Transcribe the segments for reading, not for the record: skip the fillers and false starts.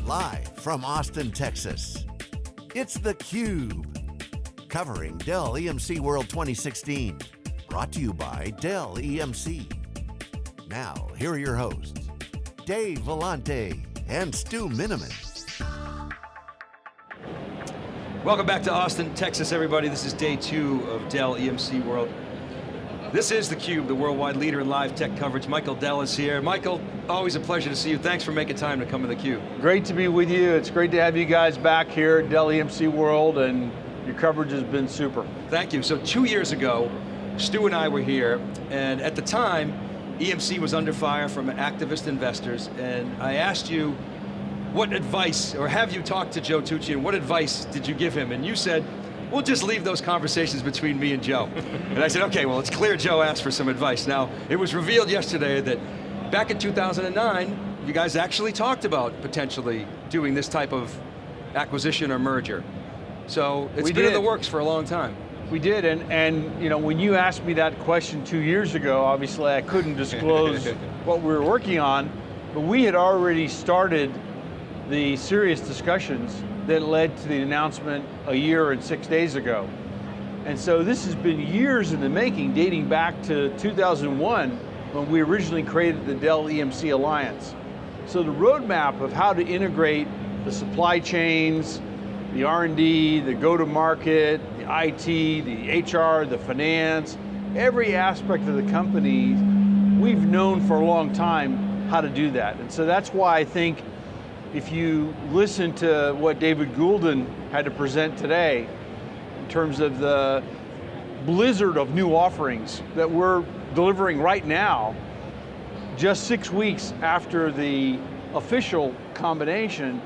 Live from Austin, Texas, it's theCUBE, covering Dell EMC World 2016. Brought to you by Dell EMC. Now, here are your hosts, Dave Vellante and Stu Miniman. Welcome back to Austin, Texas, everybody. This is day 2 of Dell EMC World. This is theCUBE, the worldwide leader in live tech coverage. Michael Dell is here. Michael, always a pleasure to see you. Thanks for making time to come to theCUBE. Great to be with you. It's great to have you guys back here at Dell EMC World, and your coverage has been super. Thank you. So 2 years ago, Stu and I were here, and at the time, EMC was under fire from activist investors, and I asked you, what advice, or have you talked to Joe Tucci, and what advice did you give him? And you said, we'll just leave those conversations between me and Joe. And I said, okay, well, it's clear Joe asked for some advice. Now, it was revealed yesterday that back in 2009, you guys actually talked about potentially doing this type of acquisition or merger. So it's been in the works for a long time. We did, and you know, when you asked me that question 2 years ago, obviously I couldn't disclose what we were working on, but we had already started the serious discussions that led to the announcement a year and 6 days ago. And so this has been years in the making, dating back to 2001, when we originally created the Dell EMC Alliance. So the roadmap of how to integrate the supply chains, the R&D, the go-to-market, the IT, the HR, the finance, every aspect of the company, we've known for a long time how to do that. And so that's why I think if you listen to what David Goulden had to present today, in terms of the blizzard of new offerings that we're delivering right now, just 6 weeks after the official combination,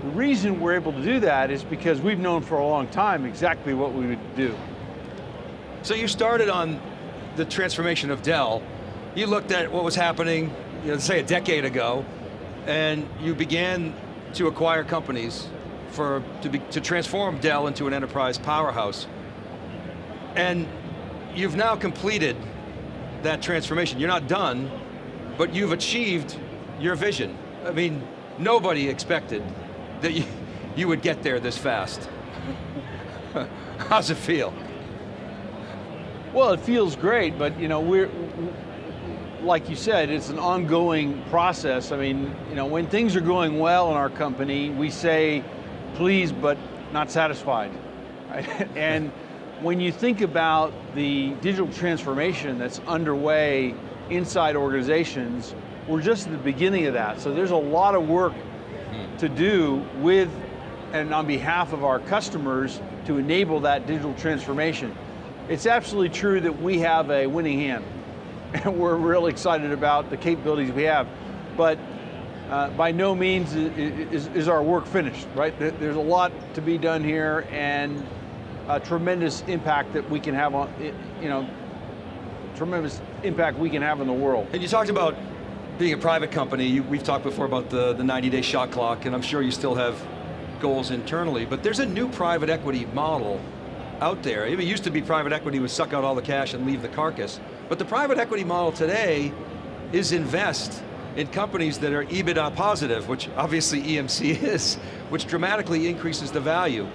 the reason we're able to do that is because we've known for a long time exactly what we would do. So you started on the transformation of Dell. You looked at what was happening, say a decade ago, and you began to acquire companies to transform Dell into an enterprise powerhouse. And you've now completed that transformation. You're not done, but you've achieved your vision. I mean, nobody expected that you would get there this fast. How's it feel? Well, it feels great, but like you said, it's an ongoing process. I mean, when things are going well in our company, we say, pleased but not satisfied, right? And when you think about the digital transformation that's underway inside organizations, we're just at the beginning of that. So there's a lot of work to do with and on behalf of our customers to enable that digital transformation. It's absolutely true that we have a winning hand, and we're really excited about the capabilities we have, but by no means is our work finished, right? There's a lot to be done here, and a tremendous impact that we can have on, tremendous impact we can have in the world. And you talked about being a private company. We've talked before about the 90-day shot clock, and I'm sure you still have goals internally, but there's a new private equity model out there. It used to be private equity would suck out all the cash and leave the carcass, but the private equity model today is invest in companies that are EBITDA positive, which obviously EMC is, which dramatically increases the value.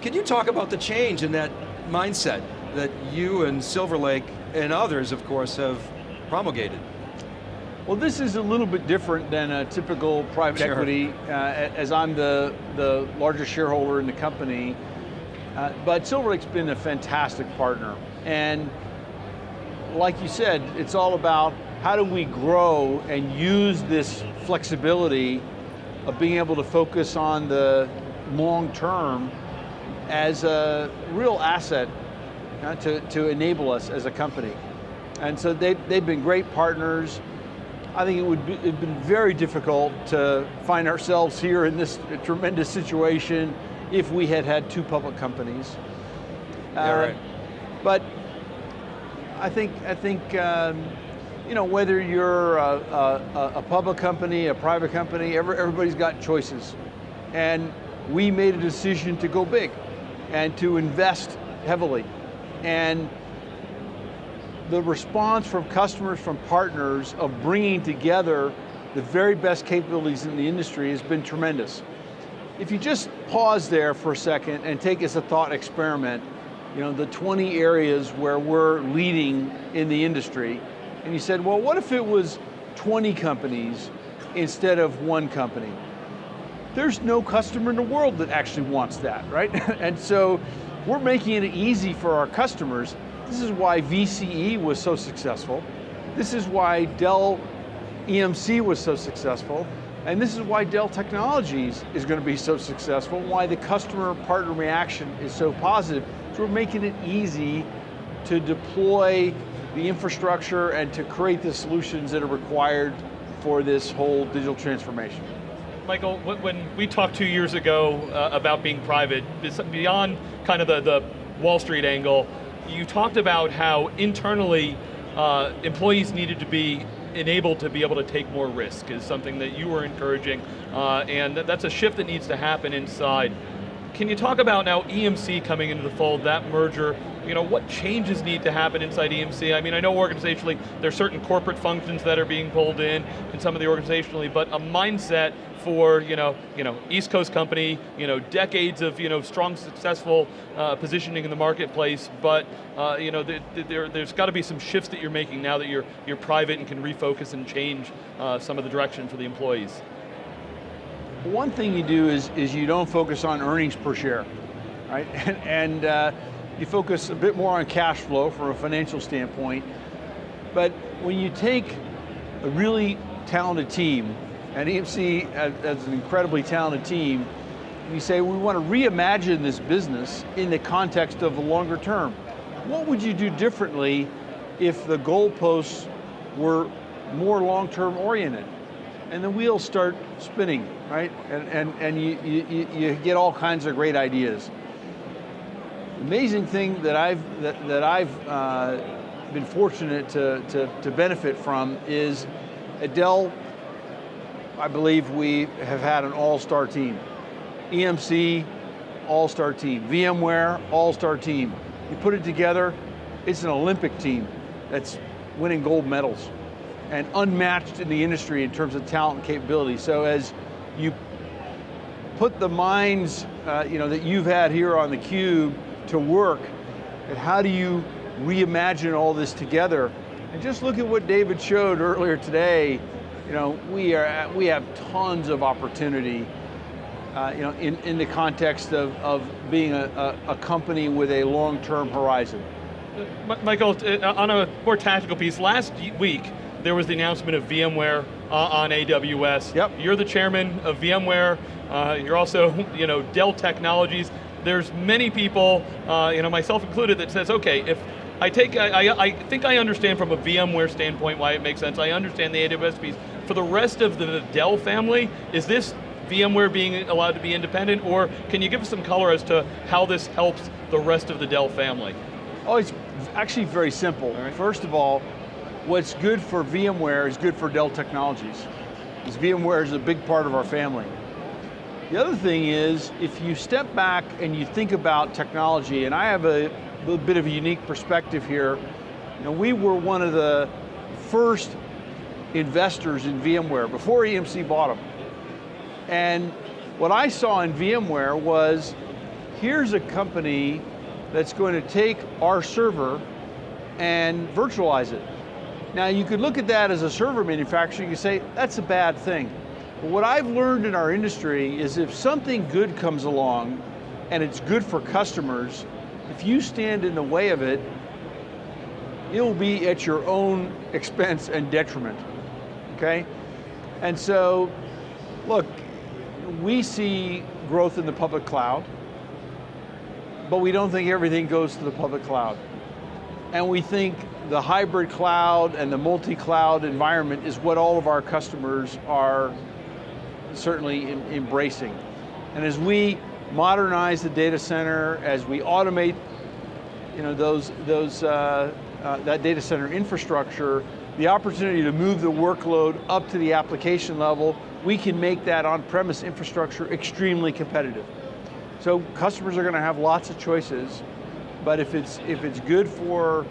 Can you talk about the change in that mindset that you and Silver Lake and others, of course, have promulgated? Well, this is a little bit different than a typical private equity, as I'm the largest shareholder in the company. But Silver Lake's been a fantastic partner. And like you said, it's all about how do we grow and use this flexibility of being able to focus on the long term as a real asset to enable us as a company. And so they've been great partners. I think it'd been very difficult to find ourselves here in this tremendous situation if we had had two public companies. Right. But I think whether you're a public company, a private company, everybody's got choices. And we made a decision to go big and to invest heavily. And the response from customers, from partners, of bringing together the very best capabilities in the industry has been tremendous. If you just pause there for a second and take as a thought experiment, the 20 areas where we're leading in the industry, and you said, well, what if it was 20 companies instead of one company? There's no customer in the world that actually wants that, right? And so we're making it easy for our customers. This is why VCE was so successful. This is why Dell EMC was so successful. And this is why Dell Technologies is going to be so successful, why the customer partner reaction is so positive. So we're making it easy to deploy the infrastructure and to create the solutions that are required for this whole digital transformation. Michael, when we talked 2 years ago about being private, beyond kind of the Wall Street angle, you talked about how internally employees needed to be enabled to be able to take more risk is something that you were encouraging, and that's a shift that needs to happen inside. Can you talk about now EMC coming into the fold, that merger, what changes need to happen inside EMC? I mean, I know organizationally there's certain corporate functions that are being pulled in some of the organizationally, but a mindset for East Coast company, decades of strong, successful positioning in the marketplace, but there's got to be some shifts that you're making now that you're private and can refocus and change some of the direction for the employees. One thing you do is you don't focus on earnings per share, right? And you focus a bit more on cash flow from a financial standpoint. But when you take a really talented team, and EMC as an incredibly talented team, and you say, we want to reimagine this business in the context of the longer term. What would you do differently if the goalposts were more long-term oriented? And the wheels start spinning, right? And you get all kinds of great ideas. The amazing thing that I've been fortunate to benefit from is at Dell, I believe we have had an all-star team. EMC, all-star team. VMware, all-star team. You put it together, it's an Olympic team that's winning gold medals and unmatched in the industry in terms of talent and capability. So as you put the minds that you've had here on theCUBE to work, and how do you reimagine all this together? And just look at what David showed earlier today. We have tons of opportunity in the context of being a company with a long-term horizon. Michael, on a more tactical piece, last week, there was the announcement of VMware on AWS. Yep. You're the chairman of VMware. You're also, Dell Technologies. There's many people, myself included, that says, okay, if I think I understand from a VMware standpoint why it makes sense. I understand the AWS piece. For the rest of the Dell family, is this VMware being allowed to be independent, or can you give us some color as to how this helps the rest of the Dell family? Oh, it's actually very simple. All right. First of all, what's good for VMware is good for Dell Technologies, because VMware is a big part of our family. The other thing is, if you step back and you think about technology, and I have a little bit of a unique perspective here, we were one of the first investors in VMware before EMC bought them. And what I saw in VMware was, here's a company that's going to take our server and virtualize it. Now you could look at that as a server manufacturer, you could say, that's a bad thing. But what I've learned in our industry is if something good comes along and it's good for customers, if you stand in the way of it, it'll be at your own expense and detriment, okay? And so, look, we see growth in the public cloud, but we don't think everything goes to the public cloud. And we think the hybrid cloud and the multi-cloud environment is what all of our customers are certainly embracing. And as we modernize the data center, as we automate that data center infrastructure, the opportunity to move the workload up to the application level, we can make that on-premise infrastructure extremely competitive. So customers are going to have lots of choices, but if it's good for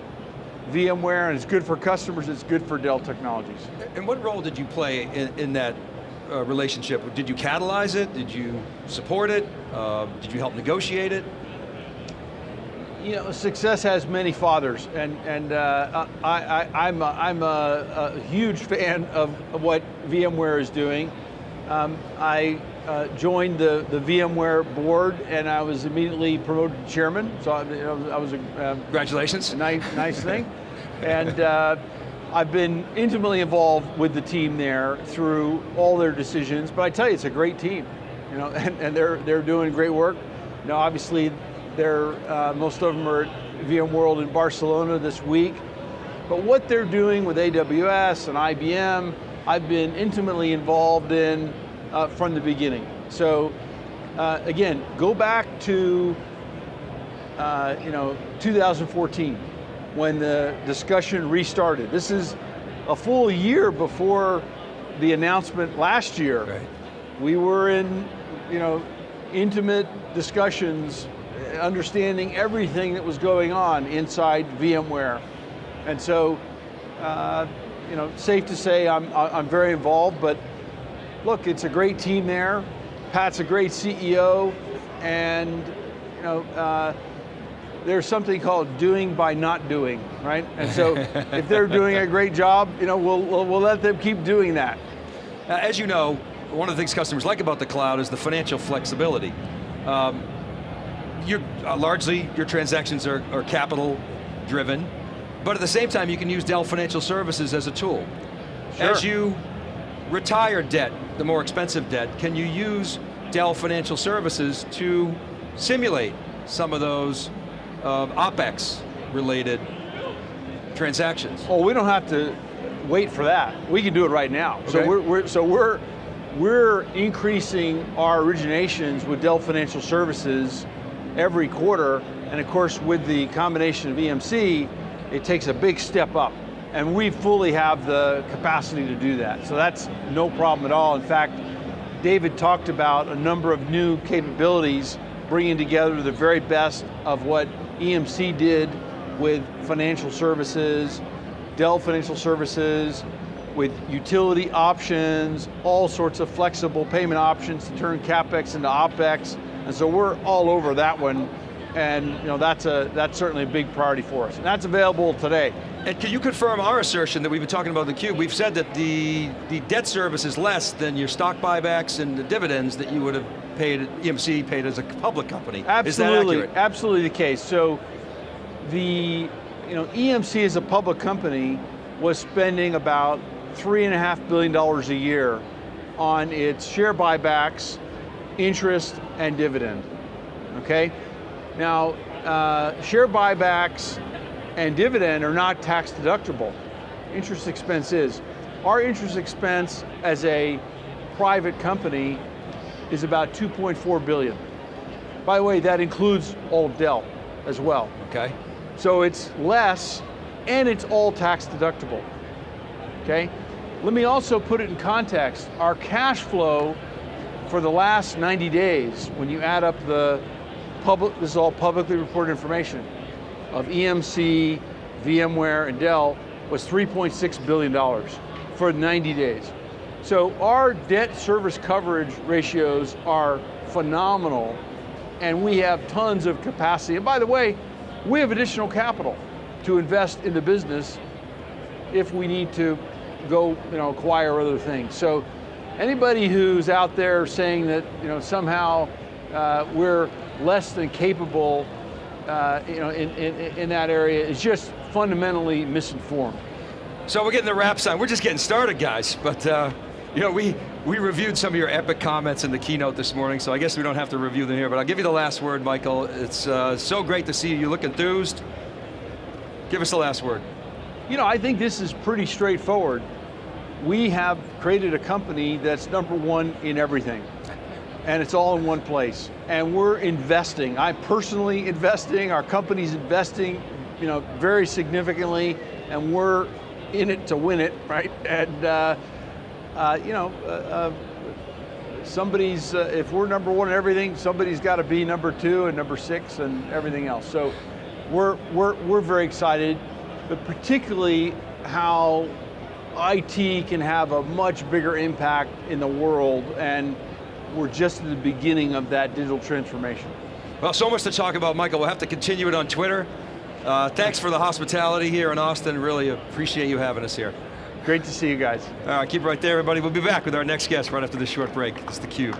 VMware, and it's good for customers, it's good for Dell Technologies. And what role did you play in that relationship? Did you catalyze it? Did you support it? Did you help negotiate it? You know, success has many fathers, and I'm a huge fan of what VMware is doing. I joined the VMware board, and I was immediately promoted to chairman. So I was a congratulations. A nice thing, and I've been intimately involved with the team there through all their decisions. But I tell you, it's a great team, you know, and they're doing great work. You know, obviously, most of them are at VMworld in Barcelona this week. But what they're doing with AWS and IBM, I've been intimately involved in from the beginning. So again, go back to 2014 when the discussion restarted. This is a full year before the announcement last year. Right. We were in intimate discussions, understanding everything that was going on inside VMware. And so, safe to say I'm very involved, but look, it's a great team there. Pat's a great CEO, and there's something called doing by not doing, right? And so if they're doing a great job, we'll let them keep doing that. As you know, one of the things customers like about the cloud is the financial flexibility. Largely, your transactions are capital driven, but at the same time, you can use Dell Financial Services as a tool. Sure. As you retire debt, the more expensive debt, can you use Dell Financial Services to simulate some of those OpEx related transactions? Well, we don't have to wait for that. We can do it right now. Okay. So we're increasing our originations with Dell Financial Services every quarter, and of course with the combination of EMC, it takes a big step up, and we fully have the capacity to do that. So that's no problem at all. In fact, David talked about a number of new capabilities, bringing together the very best of what EMC did with financial services, Dell Financial Services, with utility options, all sorts of flexible payment options to turn CapEx into OpEx. And so we're all over that one, and that's certainly a big priority for us. And that's available today. And can you confirm our assertion that we've been talking about in theCUBE? We've said that the debt service is less than your stock buybacks and the dividends that you would have paid, EMC paid as a public company. Absolutely, is that accurate? Absolutely the case. So EMC as a public company was spending about $3.5 billion a year on its share buybacks, interest, and dividend, okay? Now, share buybacks and dividend are not tax deductible. Interest expense is. Our interest expense as a private company is about $2.4 billion. By the way, that includes all Dell as well. Okay. So it's less, and it's all tax deductible, okay? Let me also put it in context. Our cash flow for the last 90 days, when you add up this is all publicly reported information, of EMC, VMware, and Dell, was $3.6 billion for 90 days. So our debt service coverage ratios are phenomenal, and we have tons of capacity. And by the way, we have additional capital to invest in the business if we need to go acquire other things. So anybody who's out there saying that somehow we're less than capable in that area is just fundamentally misinformed. So we're getting the wrap sign. We're just getting started, guys. But we reviewed some of your epic comments in the keynote this morning, so I guess we don't have to review them here, but I'll give you the last word, Michael. It's so great to see you. You look enthused. Give us the last word. I think this is pretty straightforward. We have created a company that's number one in everything, and it's all in one place. And we're investing. I'm personally investing, our company's investing, very significantly, and we're in it to win it, right? And if we're number one in everything, somebody's got to be number two and number six and everything else. So we're very excited. but particularly how IT can have a much bigger impact in the world, and we're just at the beginning of that digital transformation. Well, so much to talk about, Michael. We'll have to continue it on Twitter. Thanks for the hospitality here in Austin. Really appreciate you having us here. Great to see you guys. All right, keep it right there, everybody. We'll be back with our next guest right after this short break. It's theCUBE.